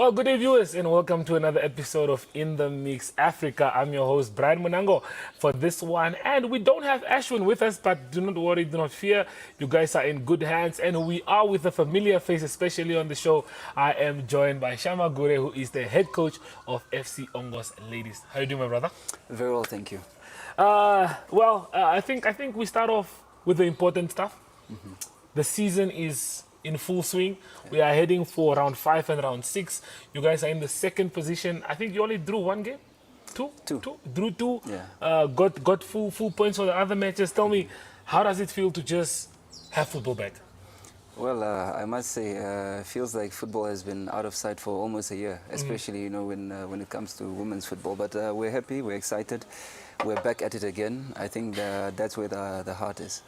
Well, good day, viewers, and welcome to another episode of In the Mix Africa. I'm your host, Brian Munango, for this one. And we don't have Ashwin with us, but do not worry, do not fear. You guys are in good hands, and we are with a familiar face, especially on the show. I am joined by Shama Gure, who is the head coach of FC Ongos Ladies. How you doing, my brother? Very well, thank you. I think we start off with the important stuff. The season is in full swing. We are heading for round 5 and round 6. You guys are in the second position. I think you only drew one game? Two? Drew two. Yeah. Got full points for the other matches. Tell me, how does it feel to just have football back? Well, I must say, feels like football has been out of sight for almost a year, especially when it comes to women's football. But we're happy, we're excited, we're back at it again. I think that's where the heart is.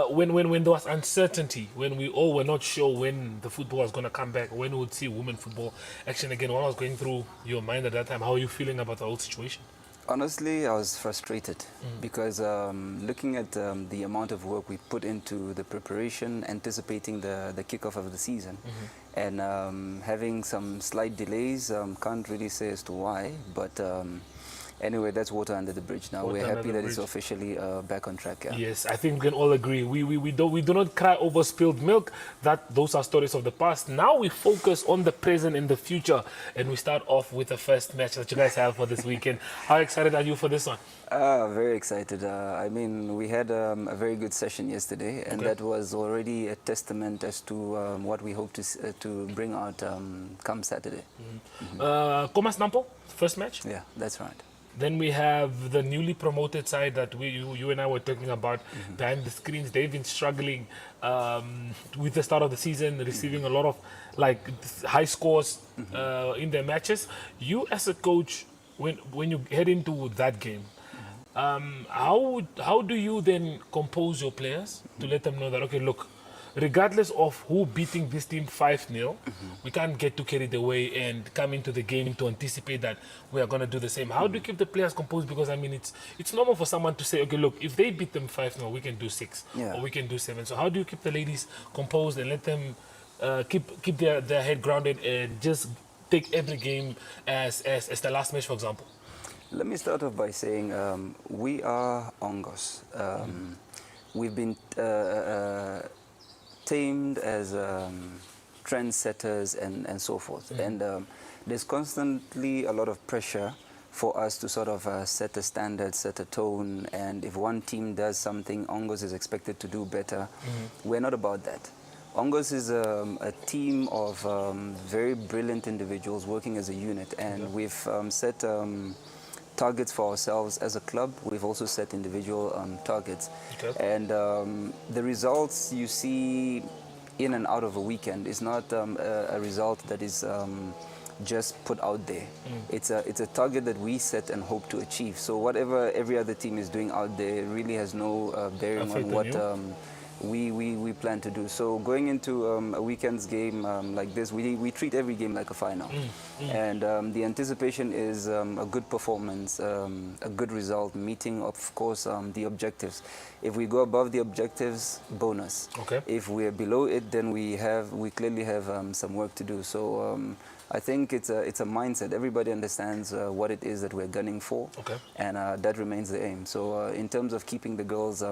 When there was uncertainty, when we all were not sure when the football was going to come back, when we would see women football action again, what was going through your mind at that time? How are you feeling about the whole situation? Honestly, I was frustrated because looking at the amount of work we put into the preparation, anticipating the kickoff of the season, and having some slight delays, can't really say as to why, but anyway, that's water under the bridge now. We're happy that it's officially back on track. Yeah. Yes, I think we can all agree. We do not cry over spilled milk. Those are stories of the past. Now we focus on the present and the future, and we start off with the first match that you guys have for this weekend. How excited are you for this one? Very excited. I mean, we had a very good session yesterday, and that was already a testament as to what we hope to bring out come Saturday. Comas Nampo, first match? Yeah, that's right. Then we have the newly promoted side that you and I were talking about behind the screens. They've been struggling with the start of the season, receiving a lot of high scores in their matches. You as a coach, when you head into that game, how do you then compose your players to let them know that, okay, look, regardless of who beating this team 5-0, we can't get too carried away and come into the game to anticipate that we are going to do the same. How do you keep the players composed? Because, I mean, it's normal for someone to say, okay, look, if they beat them 5-0, we can do 6 or we can do 7. So how do you keep the ladies composed and let them keep their head grounded and just take every game as the last match, for example? Let me start off by saying we are Ongos. We've been tamed as trendsetters and so forth. And there's constantly a lot of pressure for us to sort of set a standard, set a tone, and if one team does something, Ongos is expected to do better. We're not about that. Ongos is a team of very brilliant individuals working as a unit, and we've set targets for ourselves as a club. We've also set individual targets. And the results you see in and out of a weekend is not a result that is just put out there. It's a target that we set and hope to achieve. So whatever every other team is doing out there really has no bearing on what we plan to do. So going into a weekend's game like this, we treat every game like a final. And the anticipation is a good performance, a good result, meeting, of course, the objectives. If we go above the objectives, bonus. If we're below it, then we clearly have some work to do. So I think it's a mindset. Everybody understands what it is that we're gunning for, and that remains the aim. So in terms of keeping the girls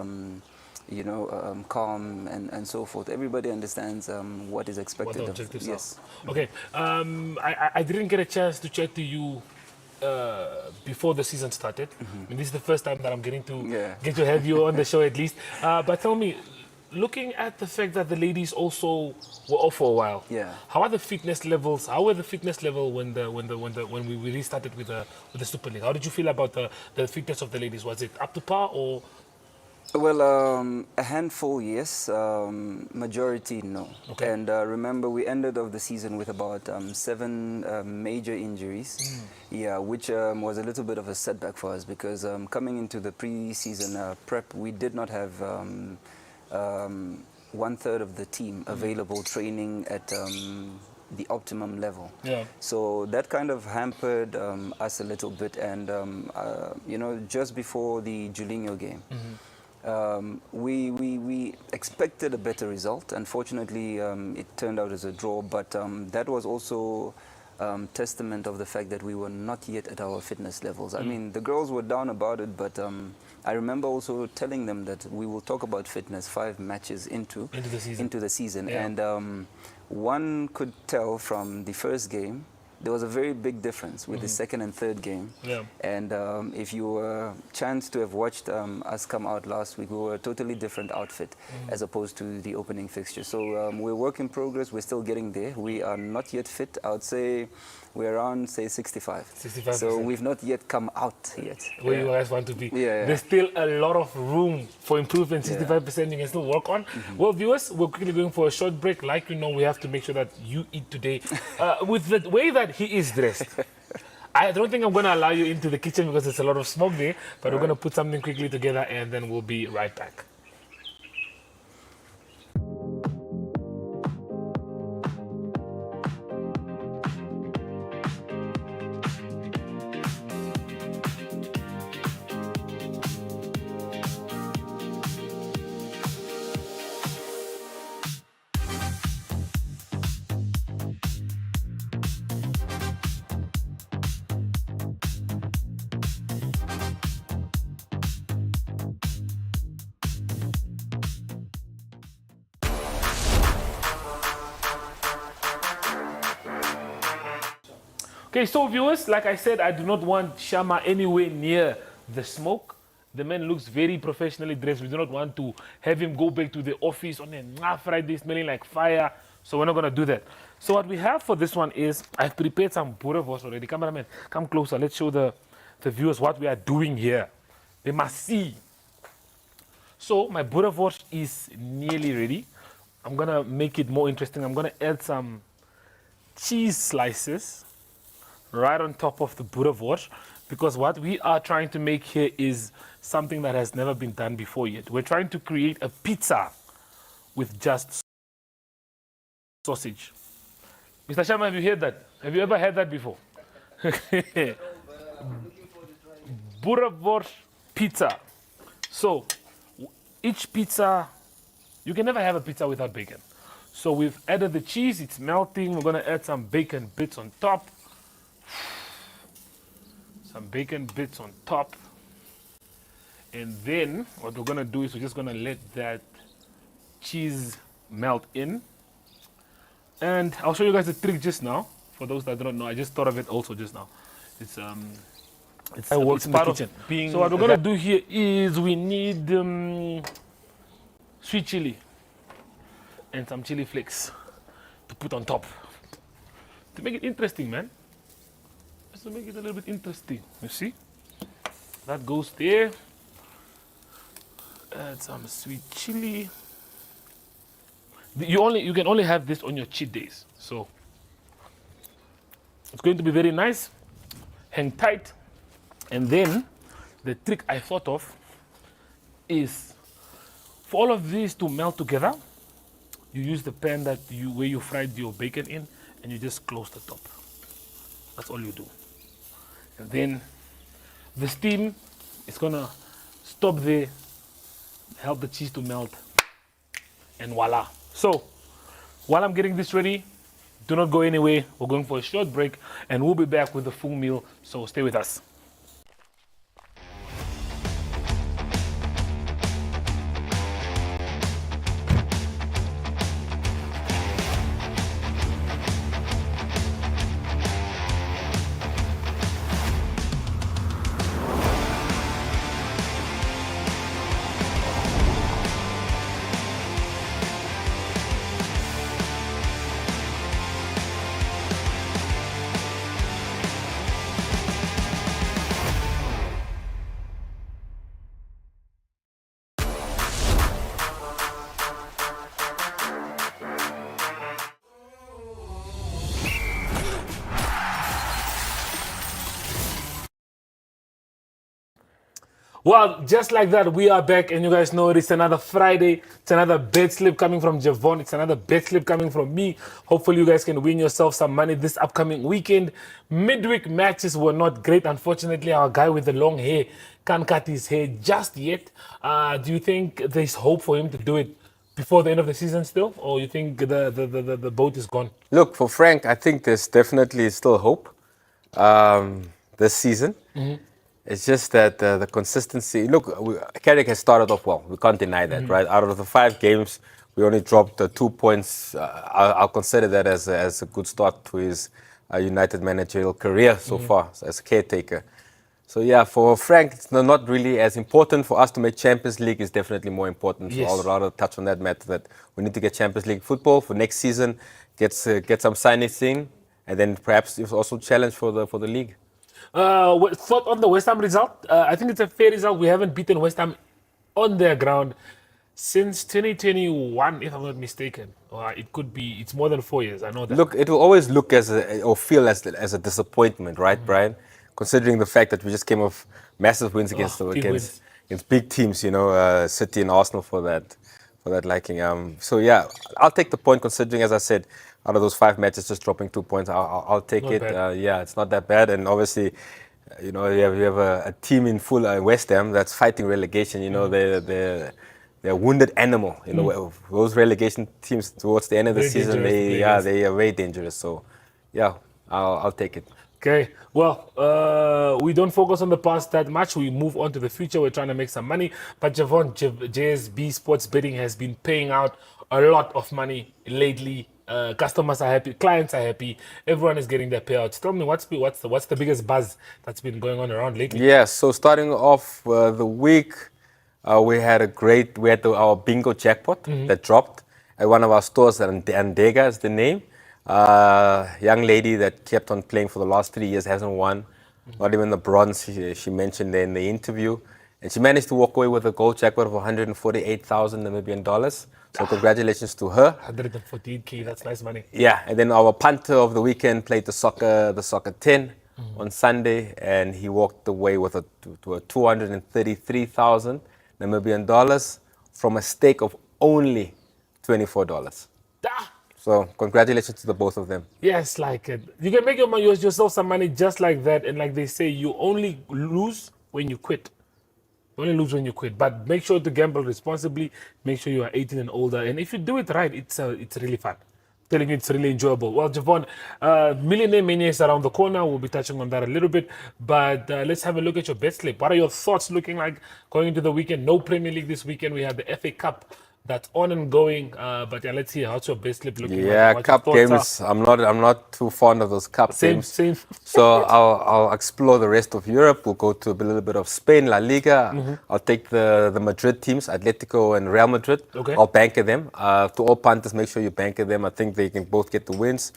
calm and so forth. Everybody understands what is expected. What the objectives are. Okay. I didn't get a chance to chat to you before the season started. I mean, this is the first time that I'm getting to have you on the show at least. But tell me, looking at the fact that the ladies also were off for a while, how are the fitness levels? How were the fitness level when we restarted with the Super League? How did you feel about the fitness of the ladies? Was it up to par or? Well, a handful, yes. Majority, no. And remember, we ended off the season with about 7 major injuries. Which was a little bit of a setback for us because coming into the pre-season prep, we did not have 1/3 of the team available training at the optimum level. So that kind of hampered us a little bit. And, just before the Julinho game, we expected a better result. Unfortunately, it turned out as a draw, but that was also testament of the fact that we were not yet at our fitness levels. I mean, the girls were down about it, but I remember also telling them that we will talk about fitness 5 matches into the season. Yeah. And one could tell from the first game there was a very big difference with the second and third game. Yeah. And if you were chanced to have watched us come out last week, we were a totally different outfit as opposed to the opening fixture. So we're work in progress. We're still getting there. We are not yet fit. I would say we're around, say, 65. 65%. So we've not yet come out yet. Where you guys want to be. Yeah. There's still a lot of room for improvement. 65% you can still work on. Well, viewers, we're quickly going for a short break. Like you know, we have to make sure that you eat today. With the way that he is dressed, I don't think I'm going to allow you into the kitchen because there's a lot of smoke there. But we're going to put something quickly together and then we'll be right back. Okay, so viewers, like I said, I do not want Shama anywhere near the smoke. The man looks very professionally dressed. We do not want to have him go back to the office on a Friday smelling like fire. So we're not going to do that. So what we have for this one is, I've prepared some boerewors already. Cameraman, come closer. Let's show the viewers what we are doing here. They must see. So my boerewors is nearly ready. I'm going to make it more interesting. I'm going to add some cheese slices right on top of the boerewors, because what we are trying to make here is something that has never been done before yet. We're trying to create a pizza with just sausage. Mr. Shama, have you heard that? Have you ever had that before? Boerewors pizza. So each pizza, you can never have a pizza without bacon. So we've added the cheese, it's melting. We're going to add some bacon bits on top. Some bacon bits on top. And then what we're going to do is we're just going to let that cheese melt in. And I'll show you guys the trick just now. For those that don't know, I just thought of it also just now. It's part of being. So what we're going to do here is we need sweet chili and some chili flakes to put on top. To make it interesting, man. To make it a little bit interesting, you see? That goes there. Add some sweet chili. You can only have this on your cheat days, so it's going to be very nice. Hang tight, and then the trick I thought of is for all of these to melt together. You use the pan where you fried your bacon in, and you just close the top. That's all you do. And then the steam is gonna stop there, help the cheese to melt, and voila. So while I'm getting this ready, do not go anywhere. We're going for a short break and we'll be back with the full meal, so stay with us. Well, just like that, we are back, and you guys know it's another Friday. It's another bet slip coming from Javon. It's another bet slip coming from me. Hopefully, you guys can win yourself some money this upcoming weekend. Midweek matches were not great. Unfortunately, our guy with the long hair can't cut his hair just yet. Do you think there's hope for him to do it before the end of the season still, or you think the boat is gone? Look, for Frank, I think there's definitely still hope this season. It's just that the consistency. Look, Carrick has started off well. We can't deny that, right? Out of the 5 games, we only dropped 2 points. I'll consider that as a good start to his United managerial career so far as a caretaker. So yeah, for Frank, it's not really as important. For us to make Champions League is definitely more important. Yes. So I'll rather touch on that matter, that we need to get Champions League football for next season, get some signings in, and then perhaps it's also challenge for the league. Thought on the West Ham result? I think it's a fair result. We haven't beaten West Ham on their ground since 2021, if I'm not mistaken. Or it could be, it's more than 4 years. I know that. Look, it will always look or feel as a disappointment, right, Brian? Considering the fact that we just came off massive wins against big teams, City and Arsenal for that liking. So yeah, I'll take the point. Considering, as I said, out of those 5 matches, just dropping 2 points, I'll take Not it. bad. Yeah, it's not that bad, and obviously, you have a team in full West Ham that's fighting relegation. They're a wounded animal. Those relegation teams towards the end of the Very season, dangerous they are very dangerous. So, yeah, I'll take it. Okay, well, we don't focus on the past that much. We move on to the future. We're trying to make some money. But Javon, JSB Sports Betting has been paying out a lot of money lately. Customers are happy, clients are happy, everyone is getting their payouts. Tell me, what's the biggest buzz that's been going on around lately? Yeah, so starting off the week, we had our bingo jackpot that dropped at one of our stores, and Andega is the name. Young lady that kept on playing for the last 3 years hasn't won, not even the bronze she mentioned there in the interview. And she managed to walk away with a gold jackpot of 148,000 Namibian dollars. So congratulations to her. 148K, that's nice money. Yeah, and then our punter of the weekend played the soccer 10 on Sunday, and he walked away with a 233,000 Namibian dollars from a stake of only $24. Ah, So congratulations to the both of them. yes, like you can make yourself some money just like that. And like they say, you only lose when you quit. You only lose when you quit. But make sure to gamble responsibly. Make sure you are 18 and older. And if you do it right, it's really fun. Telling you, it's really enjoyable. Well, Javon, Millionaire Mania is around the corner. We'll be touching on that a little bit. But let's have a look at your bet slip. What are your thoughts looking like going into the weekend? No Premier League this weekend. We have the FA Cup that's on and going. But yeah, let's see how's your bet slip looking. Yeah, what your cup thoughts games. I'm not too fond of those cup games. Same. So I'll explore the rest of Europe. We'll go to a little bit of Spain, La Liga. I'll take the Madrid teams, Atletico and Real Madrid. Okay. I'll banker them. To all punters, make sure you banker them. I think they can both get the wins.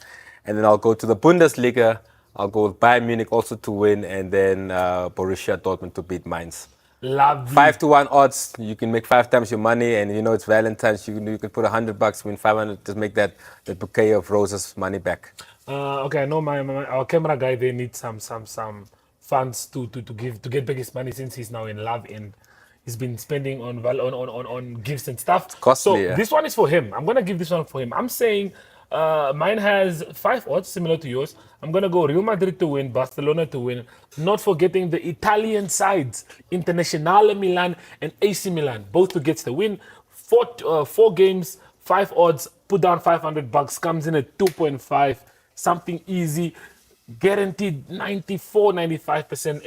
And then I'll go to the Bundesliga. I'll go with Bayern Munich also to win, and then Borussia Dortmund to beat Mainz. Lovely. 5-1 odds. You can make 5 times your money, and it's Valentine's. You can put $100, win 500. Just make that bouquet of roses money back. Okay, I know our camera guy. They need some funds to get back his money, since he's now in love and he's been spending on gifts and stuff. Costly, so yeah. this one is for him. I'm gonna give this one for him. I'm saying mine has 5 odds similar to yours. I'm gonna go Real Madrid to win, Barcelona to win. Not forgetting the Italian sides, Internazionale Milan and AC Milan, both to get the win. 4 games, 5 odds. Put down $500. Comes in at 2.5. Something easy. Guaranteed 94, 95%.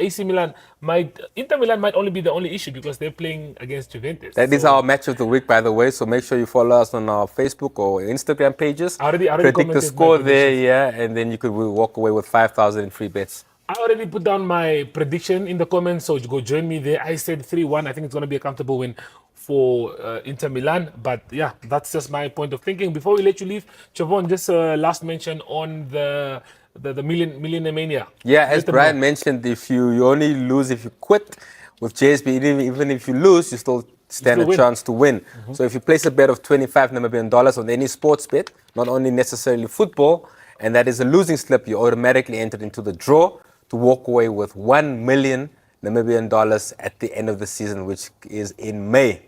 Inter Milan might only be the only issue because they're playing against Juventus. That is our match of the week, by the way. So make sure you follow us on our Facebook or Instagram pages. I already Predict the commented score my there, predictions. yeah, and then you could walk away with 5,000 in free bets. I already put down my prediction in the comments, so go join me there. I said 3-1. I think it's going to be a comfortable win for Inter Milan. But yeah, that's just my point of thinking. Before we let you leave, Chavon, just last mention on the Millionaire Mania. Yeah, as Let them Brian know. mentioned, if you only lose if you quit. With JSB, even if you lose, you still stand still a win. chance to win. So if you place a bet of 25 Namibian dollars on any sports bet, not only necessarily football, and that is a losing slip, you automatically enter into the draw to walk away with 1 million Namibian dollars at the end of the season, which is in May.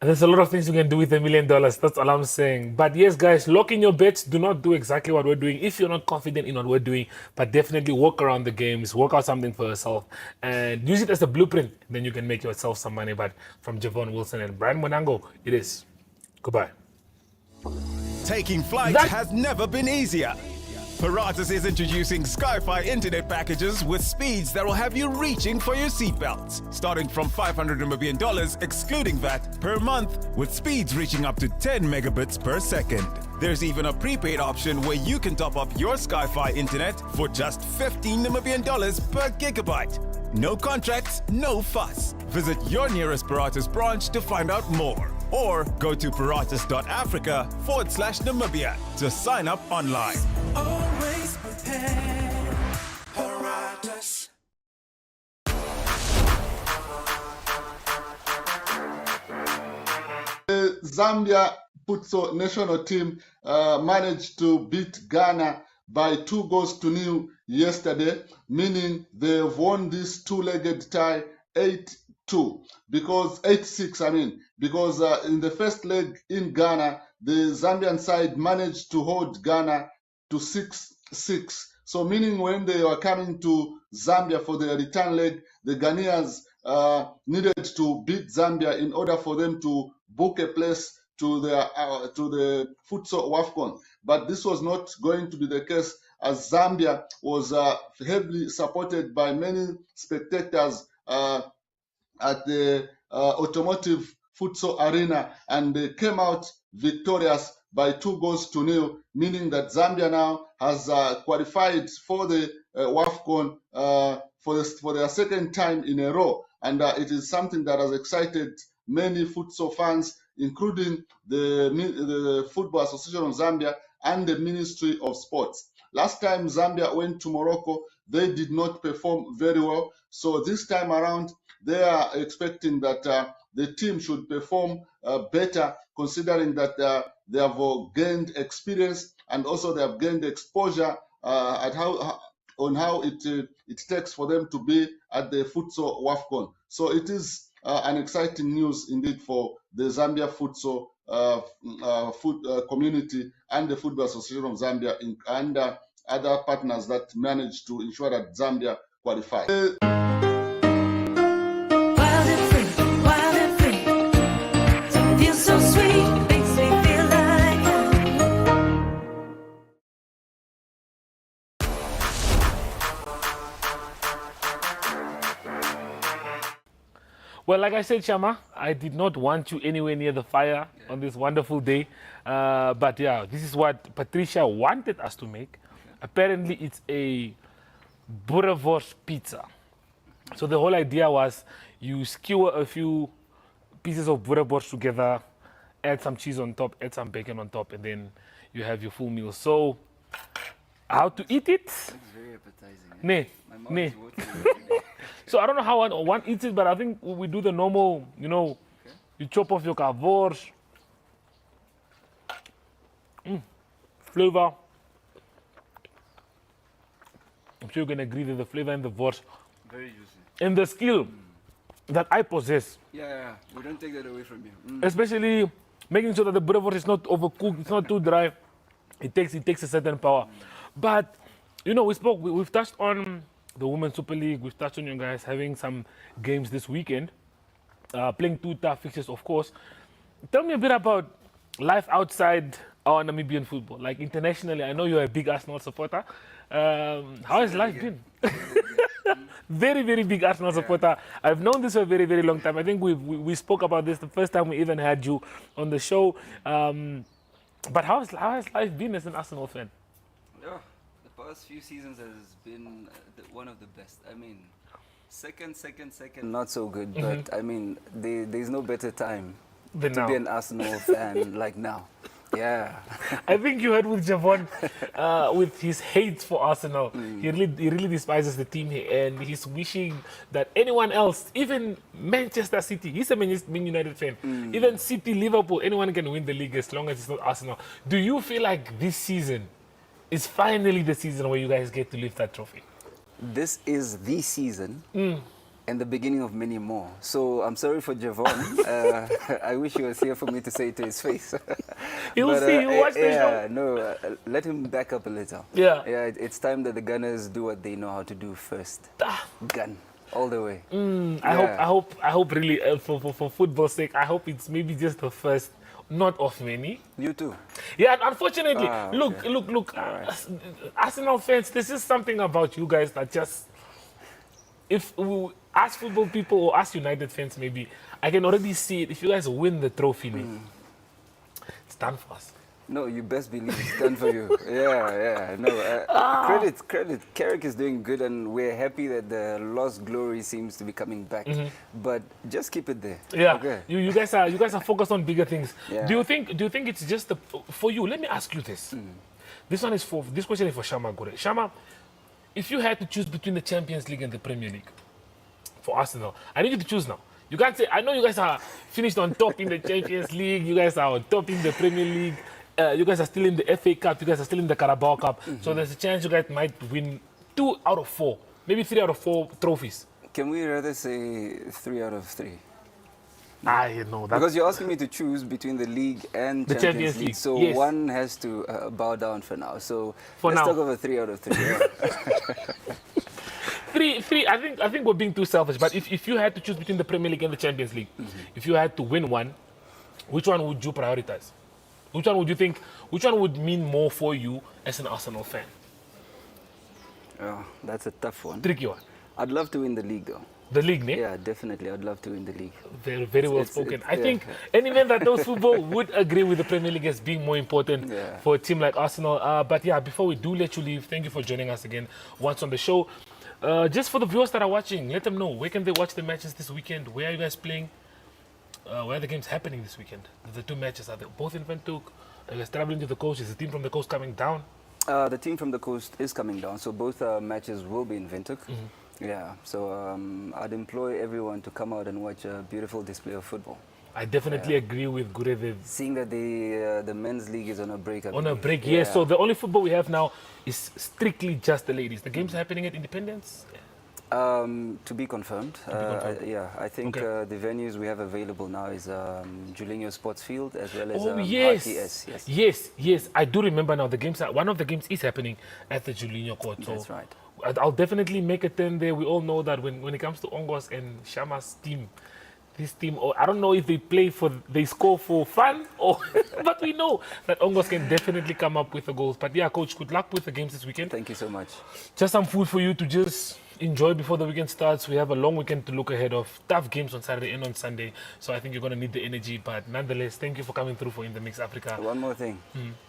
There's a lot of things you can do with $1 million. That's all I'm saying. But yes, guys, lock in your bets. Do not do exactly what we're doing if you're not confident in what we're doing. But definitely work around the games, work out something for yourself, and use it as a blueprint. Then you can make yourself some money. But from Javon Wilson and Brian Monango, it is. Goodbye. Taking flight has never been easier. Paratus is introducing Sky-Fi internet packages with speeds that will have you reaching for your seatbelts. Starting from $500 Namibian excluding VAT per month, with speeds reaching up to 10 megabits per second. There's even a prepaid option where you can top up your Sky-Fi internet for just $15 Namibian per gigabyte. No contracts, no fuss. Visit your nearest Paratus branch to find out more. Or go to paratus.africa/Namibia to sign up online. Always prepared. Paratus. The Zambia futsal national team managed to beat Ghana by 2-0 yesterday, meaning they've won this two-legged tie 8-2 because 8-6. Because in the first leg in Ghana, the Zambian side managed to hold Ghana to 6-6. So meaning when they were coming to Zambia for the return leg, the Ghanaians needed to beat Zambia in order for them to book a place to the futsal WAFCON. But this was not going to be the case, as Zambia was heavily supported by many spectators at the automotive futsal arena, and they came out victorious by 2-0, meaning that Zambia now has qualified for the WAFCON for their second time in a row, and it is something that has excited many futsal fans, including the Football Association of Zambia and the Ministry of Sports. Last time Zambia went to Morocco, they did not perform very well. So this time around, they are expecting that the team should perform better, considering that they have gained experience and also they have gained exposure on how it takes for them to be at the futsal WAFCON. So it is an exciting news indeed for the Zambia futsal community and the Football Association of Zambia and other partners that managed to ensure that Zambia qualified. Wild and free, wild and free. Feels so sweet, makes me feel like Well, like I said, Shama, I did not want you anywhere near the fire on this wonderful day. But yeah, this is what Patricia wanted us to make. Apparently, it's a Boerewors pizza. So the whole idea was you skewer a few pieces of Boerewors together, add some cheese on top, add some bacon on top, and then you have your full meal. So how to eat it? It's very appetizing. Nee, My mouth nee. is watering. So I don't know how one eats it, but I think we do the normal, you chop off your kavors. Flavor. I'm sure you can agree that the flavor and the wors Very juicy. and the skill that I possess, Yeah, we don't take that away from you. especially making sure that the Boerewors is not overcooked, it's not too dry. It takes a certain power. But we've touched on the Women's Super League. We've touched on you guys having some games this weekend, playing 2 tough fixtures, of course. Tell me a bit about life outside our Namibian football, like internationally. I know you're a big Arsenal supporter. How has life been? Very, very big Arsenal supporter. I've known this for a very, very long time. I think we spoke about this the first time we even had you on the show. But how has life been as an Arsenal fan? Yeah, the past few seasons has been one of the best. I mean, second, not so good, but I mean, there's no better time Than to now. be an Arsenal fan like now. Yeah. I think you heard with Javon, with his hate for Arsenal. He really despises the team here, and he's wishing that anyone else, even Manchester City, he's a Man United fan, even City, Liverpool, anyone can win the league as long as it's not Arsenal. Do you feel like this season is finally the season where you guys get to lift that trophy? This is the season and the beginning of many more. So I'm sorry for Javon. I wish he was here for me to say it to his face. He'll see, he'll watch the yeah, show. no, let him back up a little. Yeah. Yeah, it's time that the Gunners do what they know how to do first. Gun. All the way. I hope really for football's sake, I hope it's maybe just the first not of many. You too. Yeah, unfortunately, Ah, okay. look. Arsenal fans, this is something about you guys that just, if we ask football people or ask United fans, maybe I can already see it. If you guys win the trophy league, it's done for us. No, you best believe it's done for you. Yeah. No, credit. Carrick is doing good, and we're happy that the lost glory seems to be coming back. But just keep it there. Yeah, Okay. you guys are focused on bigger things. Yeah. Do you think it's just for you? Let me ask you this. This question is for Shama Gore. Shama, if you had to choose between the Champions League and the Premier League for Arsenal, I need you to choose now. You can't say, I know you guys are finished on top in the Champions League, you guys are on top in the Premier League, you guys are still in the FA Cup, you guys are still in the Carabao Cup, so there's a chance you guys might win 2 out of 4, maybe 3 out of 4 trophies. Can we rather say 3 out of 3? I know that. Because you're asking me to choose between the league and The Champions League, So yes. one has to bow down for now. So For let's now. talk over 3 out of 3. Yeah. Three. I think we're being too selfish. But if you had to choose between the Premier League and the Champions League, if you had to win one, which one would you prioritize? Which one would you think? Which one would mean more for you as an Arsenal fan? Oh, that's a tough one. Tricky one. I'd love to win the league, though. The league, ne? Yeah, definitely. I'd love to win the league. Very well it's- spoken. it's- I yeah. think any man that knows football would agree with the Premier League as being more important Yeah. for a team like Arsenal. But yeah, before we do let you leave, thank you for joining us again once on the show. Just for the viewers that are watching, let them know where can they watch the matches this weekend. Where are you guys playing? Where are the games happening this weekend? The 2 matches, are they both in Windhoek? Are you guys traveling to the coast? Is the team from the coast coming down? The team from the coast is coming down, so both matches will be in Windhoek. Yeah, so I'd employ everyone to come out and watch a beautiful display of football. I definitely agree with Gure. Seeing that the men's league is on a break. I On a believe. break, yes. So the only football we have now is strictly just the ladies. The games are happening at Independence. To be confirmed. I think Okay. the venues we have available now is Julinho Sports Field as well as Oh yes. RTS. Yes. I do remember now. The games are, one of the games is happening at the Julinho Court. So That's right. I'll definitely make a turn there. We all know that when it comes to Ongos and Shama's team, this team, or I don't know if they score for fun or, but we know that Ongos can definitely come up with the goals. But yeah, coach, good luck with the games this weekend. Thank you so much. Just some food for you to just enjoy before the weekend starts. We have a long weekend to look ahead of. Tough games on Saturday and on Sunday. So I think you're going to need the energy. But nonetheless, thank you for coming through for In The Mix Africa. One more thing.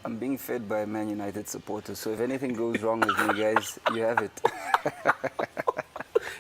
I'm being fed by Man United supporters, so if anything goes wrong with me, guys, you have it.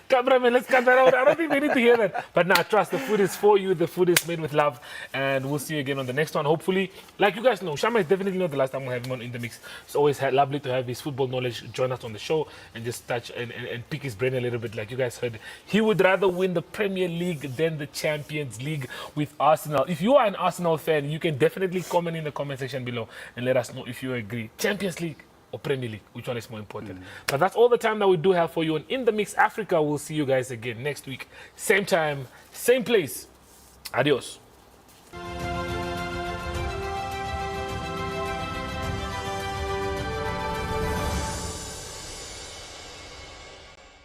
Cameraman, let's cut that out. I don't think they need to hear that. But nah, trust, the food is for you. The food is made with love. And we'll see you again on the next one. Hopefully, like you guys know, Shama is definitely not the last time we'll have him on In The Mix. It's always lovely to have his football knowledge join us on the show and just touch and pick his brain a little bit. Like you guys heard, he would rather win the Premier League than the Champions League with Arsenal. If you are an Arsenal fan, you can definitely comment in the comment section below and let us know if you agree. Champions League or Premier League, which one is more important? But that's all the time that we do have for you on In The Mix Africa. We'll see you guys again next week. Same time, same place. Adios.